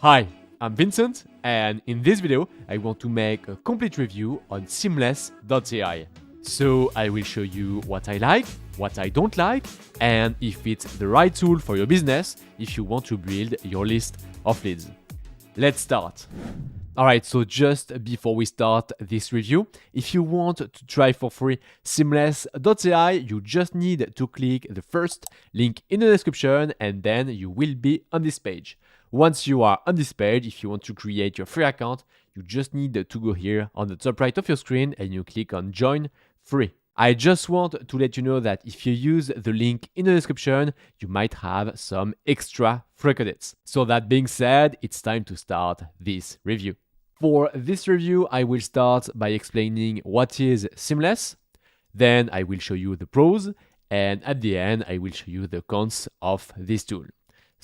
Hi, I'm Vincent, and in this video, I want to make a complete review on Seamless.ai. So I will show you what I like, what I don't like, and if it's the right tool for your business if you want to build your list of leads. Let's start. Alright, so just before we start this review, if you want to try for free Seamless.ai, you just need to click the first link in the description and then you will be on this page. Once you are on this page, if you want to create your free account, you just need to go here on the top right of your screen and you click on Join Free. I just want to let you know that if you use the link in the description, you might have some extra free credits. So that being said, it's time to start this review. For this review, I will start by explaining what is Seamless, then I will show you the pros, and at the end, I will show you the cons of this tool.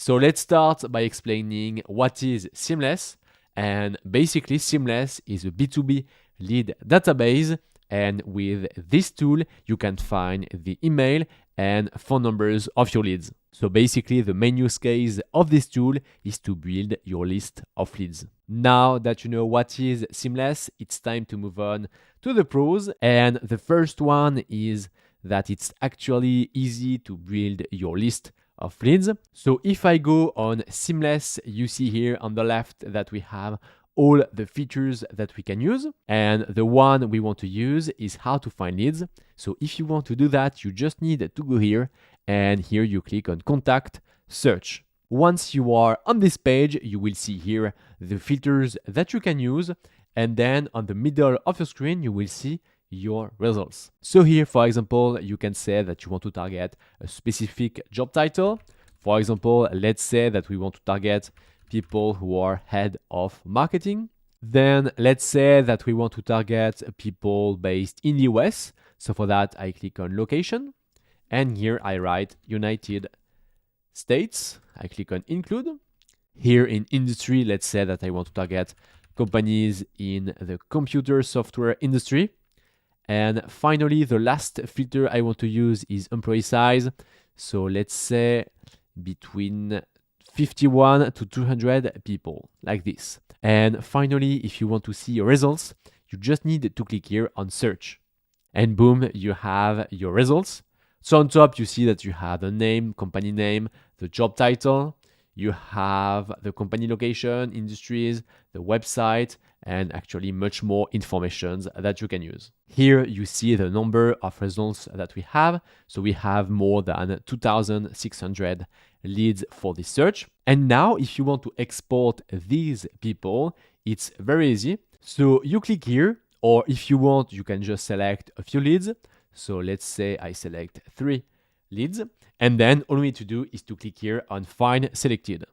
So let's start by explaining what is Seamless. And basically, Seamless is a B2B lead database. And with this tool, you can find the email and phone numbers of your leads. So basically, the main use case of this tool is to build your list of leads. Now that you know what is Seamless, it's time to move on to the pros. And the first one is that it's actually easy to build your list of leads. So if I go on Seamless, you see here on the left that we have all the features that we can use. And the one we want to use is how to find leads. So if you want to do that, you just need to go here and here you click on Contact Search. Once you are on this page, you will see here the filters that you can use. And then on the middle of your screen, you will see your results. So here, for example, you can say that you want to target a specific job title. For example, let's say that we want to target people who are head of marketing. Then let's say that we want to target people based in the US. So for that, I click on location. And here I write United States. I click on include. Here in industry, let's say that I want to target companies in the computer software industry. And finally, the last filter I want to use is employee size. So let's say between 51 to 200 people, like this. And finally, if you want to see your results, you just need to click here on search. And boom, you have your results. So on top, you see that you have the name, company name, the job title, you have the company location, industries, the website, and actually much more information that you can use. Here you see the number of results that we have. So we have more than 2,600 leads for this search. And now if you want to export these people, it's very easy. So you click here, or if you want, you can just select a few leads. So let's say I select 3 leads. And then all we need to do is to click here on Find Selected.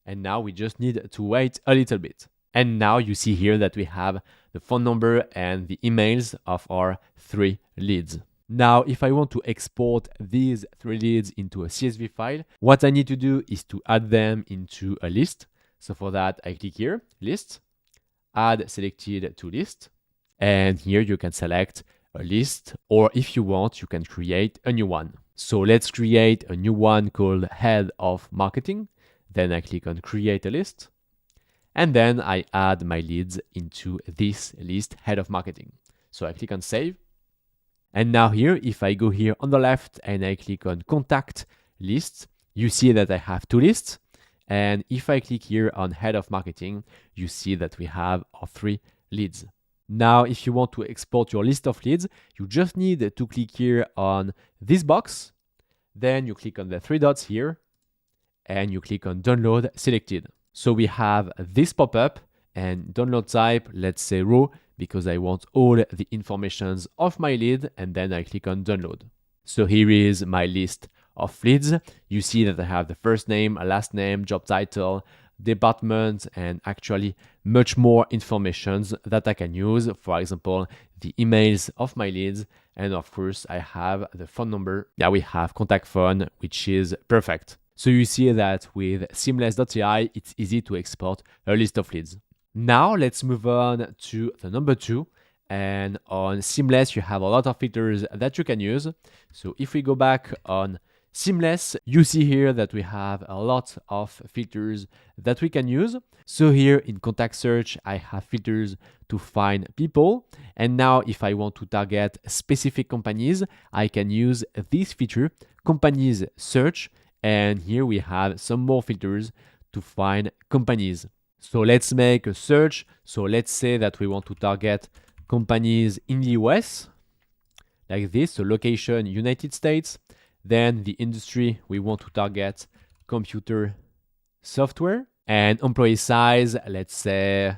And now we just need to wait a little bit. And now you see here that we have the phone number and the emails of our 3 leads. Now, if I want to export these 3 leads into a CSV file, what I need to do is to add them into a list. So for that, I click here, List, Add Selected to List. And here you can select a list, or if you want, you can create a new one. So let's create a new one called Head of Marketing. Then I click on Create a List. And then I add my leads into this list, Head of Marketing. So I click on Save. And now here, if I go here on the left and I click on Contact Lists, you see that I have 2 lists. And if I click here on Head of Marketing, you see that we have our 3 leads. Now, if you want to export your list of leads, you just need to click here on this box. Then you click on the 3 dots here and you click on Download Selected. So we have this pop-up and download type, let's say raw, because I want all the informations of my lead, and then I click on download. So here is my list of leads. You see that I have the first name, last name, job title, department, and actually much more information that I can use. For example, the emails of my leads. And of course, I have the phone number. Yeah, we have contact phone, which is perfect. So you see that with Seamless.ai, it's easy to export a list of leads. Now let's move on to the number 2. And on Seamless, you have a lot of filters that you can use. So if we go back on Seamless, you see here that we have a lot of filters that we can use. So here in contact search, I have filters to find people. And now if I want to target specific companies, I can use this feature, companies search. And here we have some more filters to find companies. So let's make a search. So let's say that we want to target companies in the US, like this, so location, United States. Then the industry, we want to target computer software, and employee size, let's say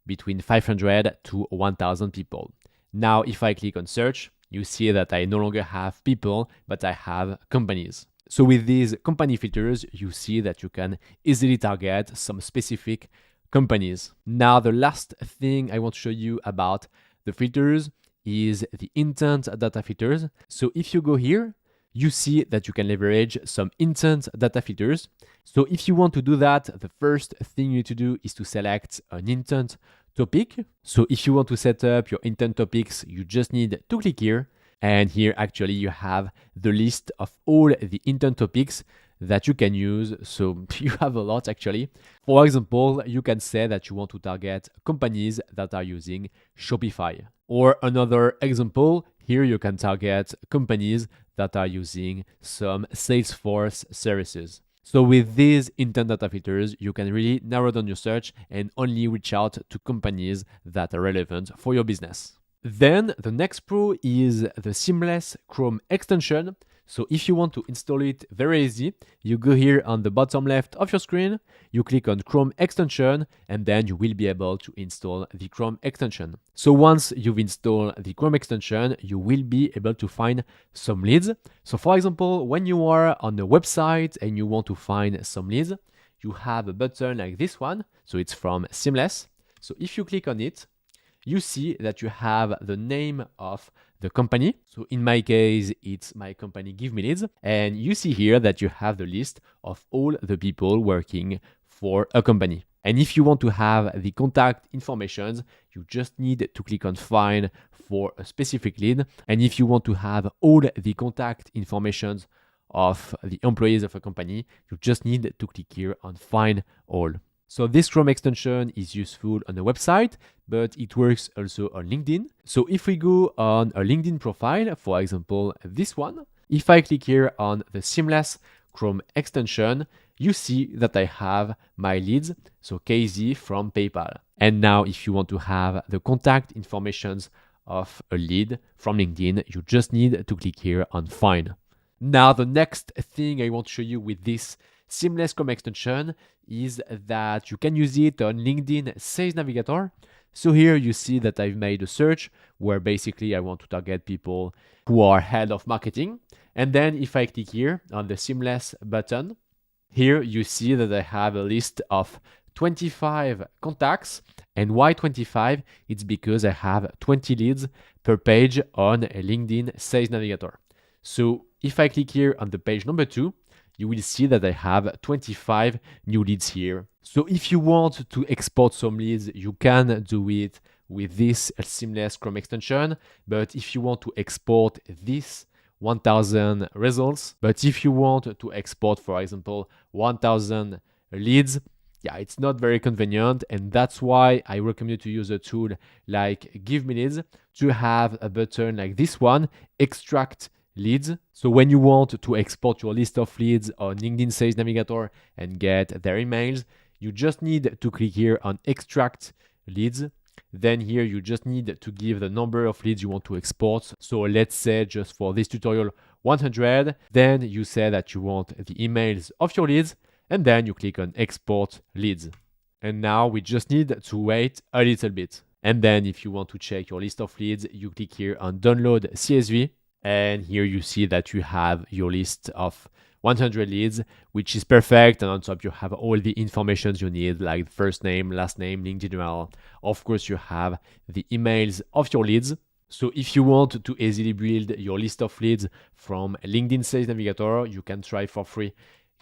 between 500 to 1,000 people. Now, if I click on search, you see that I no longer have people, but I have companies. So with these company filters, you see that you can easily target some specific companies. Now, the last thing I want to show you about the filters is the intent data filters. So if you go here, you see that you can leverage some intent data filters. So if you want to do that, the first thing you need to do is to select an intent topic. So if you want to set up your intent topics, you just need to click here. And here actually you have the list of all the intent topics that you can use. So you have a lot actually. For example, you can say that you want to target companies that are using Shopify. Or another example, here you can target companies that are using some Salesforce services. So with these intent data filters, you can really narrow down your search and only reach out to companies that are relevant for your business. Then the next pro is the Seamless Chrome extension. So if you want to install it very easy, you go here on the bottom left of your screen, you click on Chrome extension, and then you will be able to install the Chrome extension. So once you've installed the Chrome extension, you will be able to find some leads. So for example, when you are on a website and you want to find some leads, you have a button like this one. So it's from Seamless. So if you click on it, you see that you have the name of the company. So in my case, it's my company Give Me Leads. And you see here that you have the list of all the people working for a company. And if you want to have the contact information, you just need to click on Find for a specific lead. And if you want to have all the contact information of the employees of a company, you just need to click here on Find All. So this Chrome extension is useful on a website, but it works also on LinkedIn. So if we go on a LinkedIn profile, for example, this one, if I click here on the Seamless Chrome extension, you see that I have my leads, so KZ from PayPal. And now if you want to have the contact information of a lead from LinkedIn, you just need to click here on Find. Now the next thing I want to show you with this Seamless Chrome extension is that you can use it on LinkedIn Sales Navigator. So here you see that I've made a search where basically I want to target people who are head of marketing. And then if I click here on the Seamless button, here you see that I have a list of 25 contacts. And why 25? It's because I have 20 leads per page on a LinkedIn Sales Navigator. So if I click here on the page number 2, you will see that I have 25 new leads here. So if you want to export some leads, you can do it with this Seamless Chrome extension. But if you want to export this 1000 results, but if you want to export, for example, 1000 leads, yeah, it's not very convenient. And that's why I recommend you to use a tool like Give Me Leads to have a button like this one, Extract Leads. So when you want to export your list of leads on LinkedIn Sales Navigator and get their emails, you just need to click here on Extract Leads. Then here you just need to give the number of leads you want to export. So let's say just for this tutorial, 100. Then you say that you want the emails of your leads, and then you click on Export Leads. And now we just need to wait a little bit. And then if you want to check your list of leads, you click here on Download CSV. And here you see that you have your list of 100 leads, which is perfect. And on top, you have all the information you need, like first name, last name, LinkedIn URL. Of course, you have the emails of your leads. So if you want to easily build your list of leads from LinkedIn Sales Navigator, you can try for free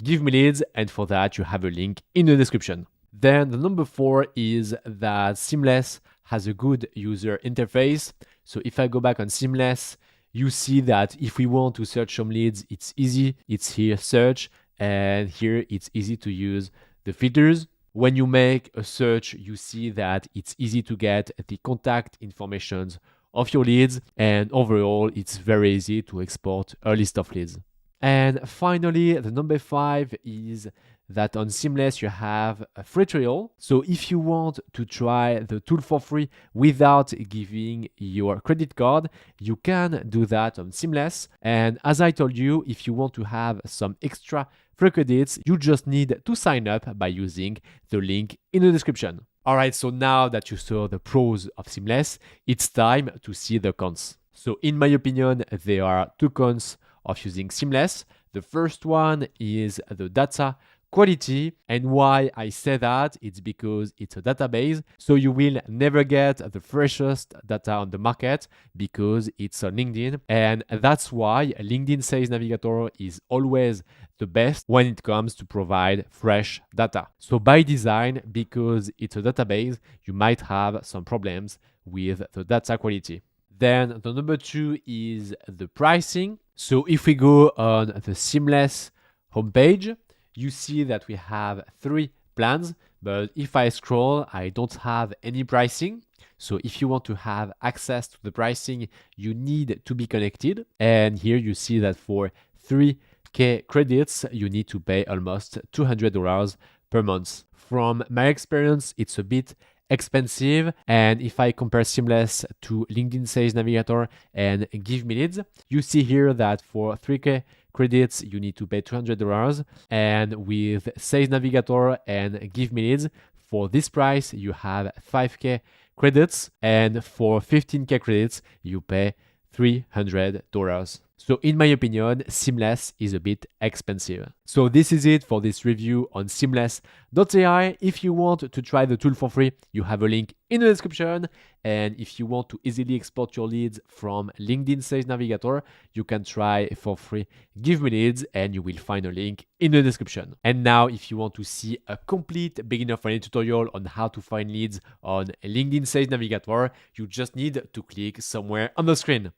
Give Me Leads. And for that, you have a link in the description. Then the number 4 is that Seamless has a good user interface. So if I go back on Seamless, You see that if we want to search some leads, it's easy. It's here search, and here it's easy to use the filters. When you make a search, you see that it's easy to get the contact information of your leads, and overall it's very easy to export a list of leads. And finally, the number 5 is that on Seamless you have a free trial. So if you want to try the tool for free without giving your credit card, you can do that on Seamless. And as I told you, if you want to have some extra free credits, you just need to sign up by using the link in the description. Alright, so now that you saw the pros of Seamless, it's time to see the cons. So in my opinion, there are 2 cons of using Seamless. The first one is the data quality, and why I say that, it's because it's a database, so you will never get the freshest data on the market because it's on LinkedIn, and that's why LinkedIn Sales Navigator is always the best when it comes to provide fresh data. So by design, because it's a database, you might have some problems with the data quality. Then the number 2 is the pricing. So if we go on the Seamless homepage, you see that we have 3 plans, but if I scroll, I don't have any pricing. So if you want to have access to the pricing, you need to be connected. And here you see that for 3K credits, you need to pay almost $200 per month. From my experience, it's a bit expensive, and if I compare Seamless to LinkedIn Sales Navigator and Give Me Leads, you see here that for 3K credits you need to pay $200, and with Sales Navigator and Give Me Leads, for this price you have 5K credits, and for 15K credits you pay $300. So in my opinion, Seamless is a bit expensive. So this is it for this review on Seamless.ai. If you want to try the tool for free, you have a link in the description. And if you want to easily export your leads from LinkedIn Sales Navigator, you can try for free Give Me Leads, and you will find a link in the description. And now, if you want to see a complete beginner-friendly tutorial on how to find leads on LinkedIn Sales Navigator, you just need to click somewhere on the screen.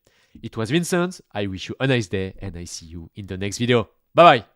It was Vincent. I wish you a nice day, and I see you in the next video. Bye bye.